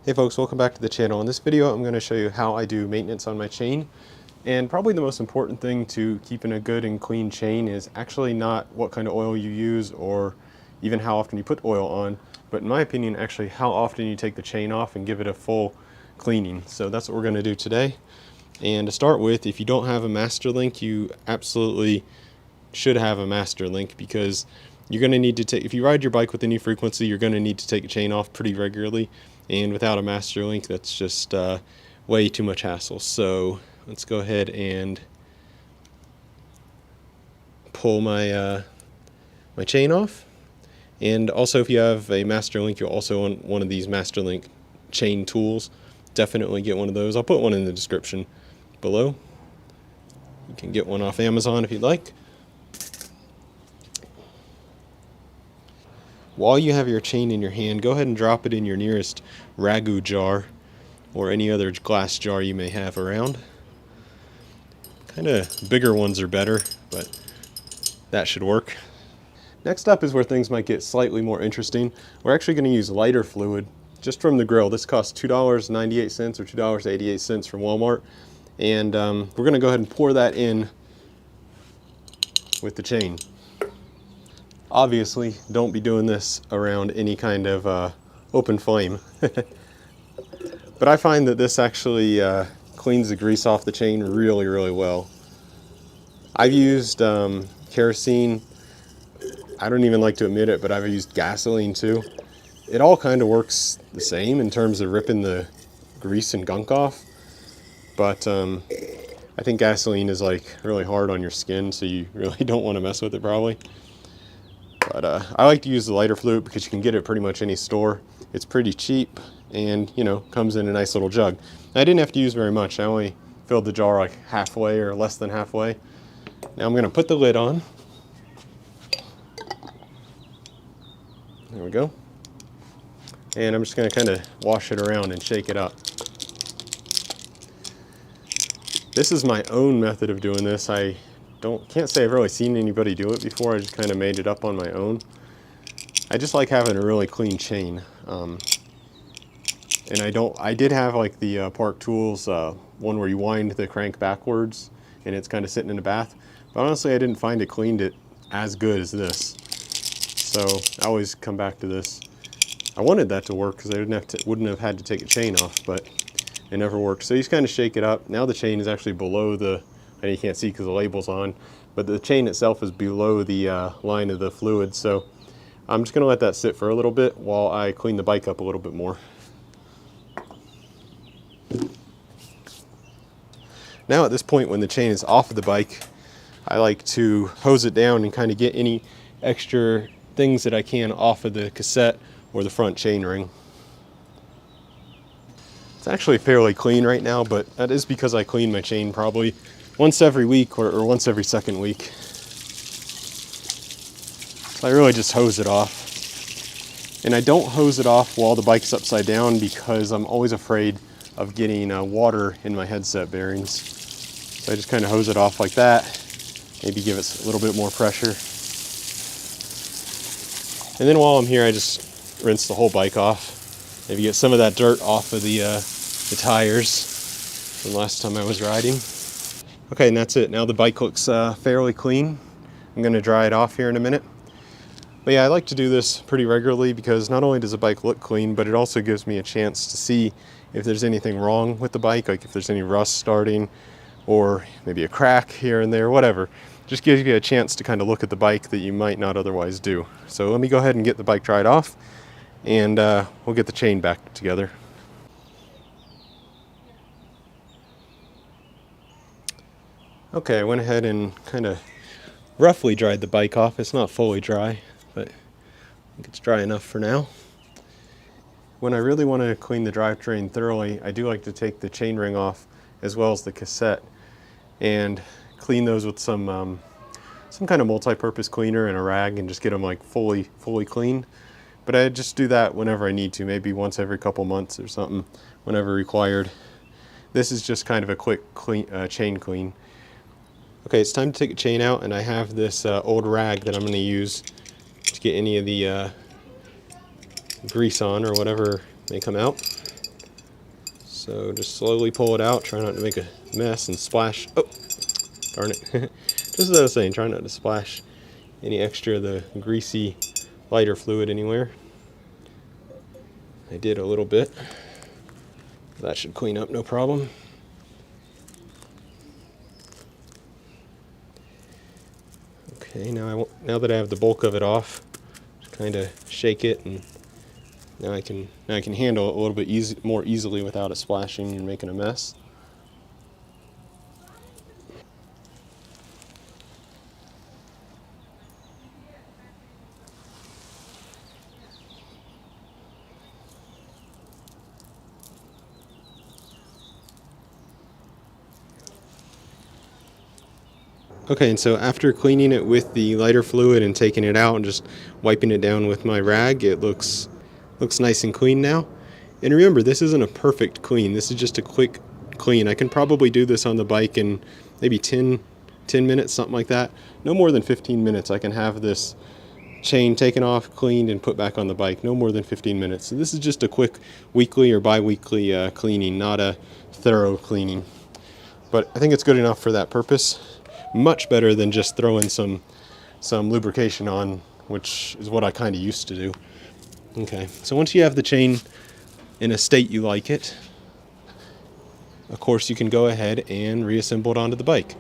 Hey folks, welcome back to the channel. In this video I'm going to show you how I do maintenance on my chain. And probably the most important thing to keeping a good and clean chain is actually not what kind of oil you use or even how often you put oil on, but in my opinion actually how often you take the chain off and give it a full cleaning. So that's what we're going to do today. And to start with, if you don't have a master link, you absolutely should have a master link, because you're going to need to take, if you ride your bike with any frequency, you're going to need to take a chain off pretty regularly, and without a master link that's just way too much hassle. So let's go ahead and pull my my chain off. And also, if you have a master link, you'll also want one of these master link chain tools. Definitely get one of those. I'll put one in the description below. You can get one off Amazon if you'd like. While you have your chain in your hand, go ahead and drop it in your nearest ragu jar or any other glass jar you may have around. Kind of bigger ones are better, but that should work. Next up is where things might get slightly more interesting. We're actually going to use lighter fluid just from the grill. This costs $2.98 or $2.88 from Walmart. And we're going to go ahead and pour that in with the chain. Obviously, don't be doing this around any kind of open flame. But I find that this actually cleans the grease off the chain really, really well. I've used kerosene. I don't even like to admit it, but I've used gasoline too. It all kind of works the same in terms of ripping the grease and gunk off. But I think gasoline is like really hard on your skin, so you really don't want to mess with it probably. But I like to use the lighter fluid because you can get it at pretty much any store. It's pretty cheap and, you know, comes in a nice little jug. I didn't have to use very much. I only filled the jar like halfway or less than halfway. Now I'm going to put the lid on. There we go. And I'm just going to kind of wash it around and shake it up. This is my own method of doing this. I can't say I've really seen anybody do it before. I just kind of made it up on my own. I just like having a really clean chain. And I did have like the Park Tools one where you wind the crank backwards and it's kind of sitting in the bath. But honestly, I didn't find it cleaned it as good as this. So I always come back to this. I wanted that to work because I wouldn't have had to take a chain off, but it never worked. So you just kind of shake it up. Now the chain is actually below the, and you can't see because the label's on, but the chain itself is below the line of the fluid. So I'm just going to let that sit for a little bit while I clean the bike up a little bit more. Now at this point, when the chain is off of the bike, I like to hose it down and kind of get any extra things that I can off of the cassette or the front chain ring. It's actually fairly clean right now, but that is because I clean my chain probably once every week or once every second week. So I really just hose it off. And I don't hose it off while the bike's upside down because I'm always afraid of getting water in my headset bearings. So I just kind of hose it off like that. Maybe give it a little bit more pressure. And then while I'm here, I just rinse the whole bike off. Maybe get some of that dirt off of the tires from last time I was riding. Okay, and that's it. Now the bike looks fairly clean. I'm going to dry it off here in a minute. But yeah, I like to do this pretty regularly because not only does the bike look clean, but it also gives me a chance to see if there's anything wrong with the bike, like if there's any rust starting or maybe a crack here and there, whatever. Just gives you a chance to kind of look at the bike that you might not otherwise do. So let me go ahead and get the bike dried off, and we'll get the chain back together. Okay, I went ahead and kind of roughly dried the bike off. It's not fully dry, but I think it's dry enough for now. When I really want to clean the drivetrain thoroughly, I do like to take the chain ring off as well as the cassette and clean those with some kind of multi-purpose cleaner and a rag and just get them like fully clean. But I just do that whenever I need to, maybe once every couple months or something, whenever required. This is just kind of a quick chain clean. Okay, it's time to take a chain out, and I have this old rag that I'm going to use to get any of the grease on or whatever may come out. So just slowly pull it out, try not to make a mess and splash. Oh, darn it. Just as I was saying, try not to splash any extra of the greasy lighter fluid anywhere. I did a little bit. That should clean up no problem. Okay, now that I have the bulk of it off, just kind of shake it, and now I can handle it a little bit more easily without it splashing and making a mess. Okay, and so after cleaning it with the lighter fluid and taking it out and just wiping it down with my rag, it looks nice and clean now. And remember, this isn't a perfect clean. This is just a quick clean. I can probably do this on the bike in maybe 10 minutes, something like that. No more than 15 minutes. I can have this chain taken off, cleaned, and put back on the bike. No more than 15 minutes. So this is just a quick weekly or bi-weekly cleaning, not a thorough cleaning. But I think it's good enough for that purpose. Much better than just throwing some lubrication on, which is what I kind of used to do. Okay, so once you have the chain in a state you like it, of course you can go ahead and reassemble it onto the bike.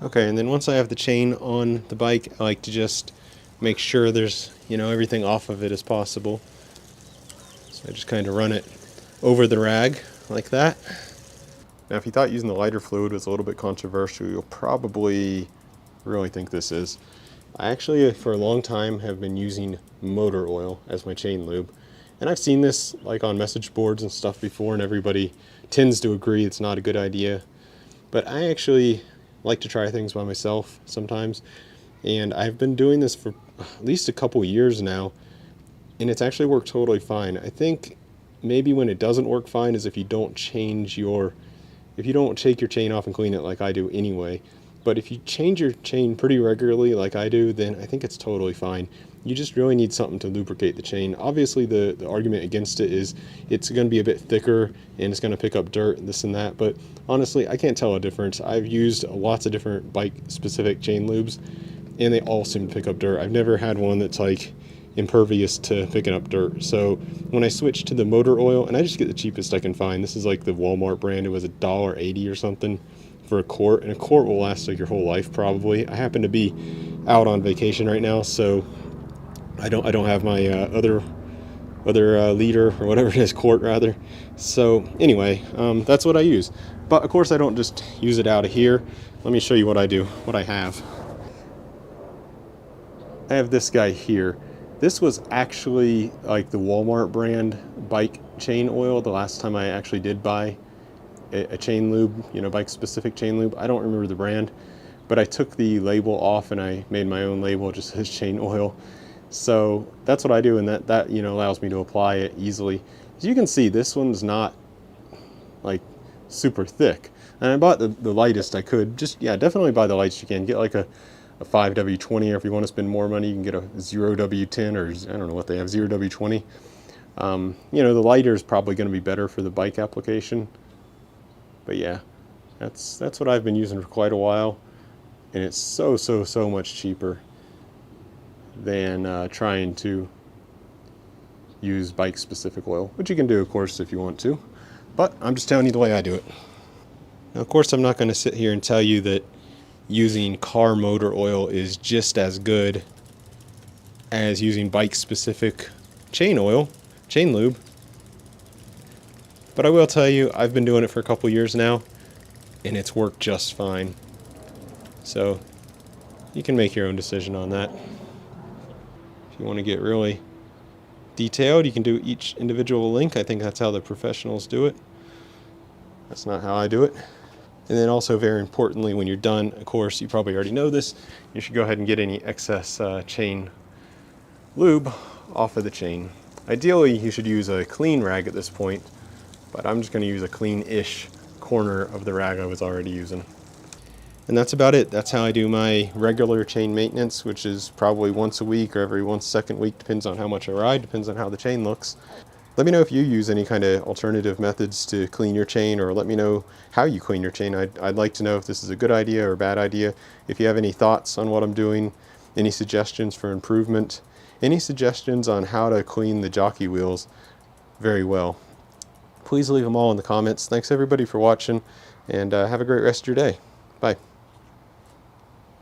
Okay, and then once I have the chain on the bike, I like to just make sure there's, everything off of it as possible. So I just kind of run it over the rag like that. Now, if you thought using the lighter fluid was a little bit controversial, you'll probably really think this is. I actually, for a long time, have been using motor oil as my chain lube. And I've seen this like on message boards and stuff before, and everybody tends to agree it's not a good idea. But I actually like to try things by myself sometimes. And I've been doing this for at least a couple years now, and it's actually worked totally fine. I think maybe when it doesn't work fine is if you don't take your chain off and clean it like I do anyway. But if you change your chain pretty regularly like I do, then I think it's totally fine. You just really need something to lubricate the chain. Obviously the argument against it is it's going to be a bit thicker and it's going to pick up dirt and this and that, but honestly I can't tell a difference. I've used lots of different bike specific chain lubes and they all seem to pick up dirt. I've never had one that's like impervious to picking up dirt. So when I switched to the motor oil, and I just get the cheapest I can find, this is like the Walmart brand, it was $1.80 or something for a quart, and a quart will last like your whole life probably. I happen to be out on vacation right now, so I don't have my other liter or whatever it is, quart rather. So anyway, that's what I use. But of course I don't just use it out of here. Let me show you what I do, what I have. I have this guy here. This was actually like the Walmart brand bike chain oil the last time I actually did buy a chain lube, bike specific chain lube. I don't remember the brand, but I took the label off and I made my own label, just says chain oil. So that's what I do, and that allows me to apply it easily. As you can see, this one's not like super thick. And I bought the lightest I could. Just, definitely buy the lightest you can. Get like a 5W20, or if you want to spend more money, you can get a 0W10, or I don't know what they have, 0W20. The lighter is probably going to be better for the bike application. But yeah, that's what I've been using for quite a while, and it's so much cheaper than trying to use bike specific oil, which you can do of course if you want to, but I'm just telling you the way I do it. Now of course I'm not going to sit here and tell you that using car motor oil is just as good as using bike specific chain lube. But I will tell you, I've been doing it for a couple years now, and it's worked just fine. So you can make your own decision on that. If you want to get really detailed, you can do each individual link. I think that's how the professionals do it. That's not how I do it. And then also, very importantly, when you're done, of course, you probably already know this, you should go ahead and get any excess chain lube off of the chain. Ideally, you should use a clean rag at this point, but I'm just going to use a clean-ish corner of the rag I was already using. And that's about it. That's how I do my regular chain maintenance, which is probably once a week or every second week, depends on how much I ride, depends on how the chain looks. Let me know if you use any kind of alternative methods to clean your chain, or let me know how you clean your chain. I'd like to know if this is a good idea or a bad idea. If you have any thoughts on what I'm doing, any suggestions for improvement, any suggestions on how to clean the jockey wheels very well, please leave them all in the comments. Thanks everybody for watching, and have a great rest of your day. Bye.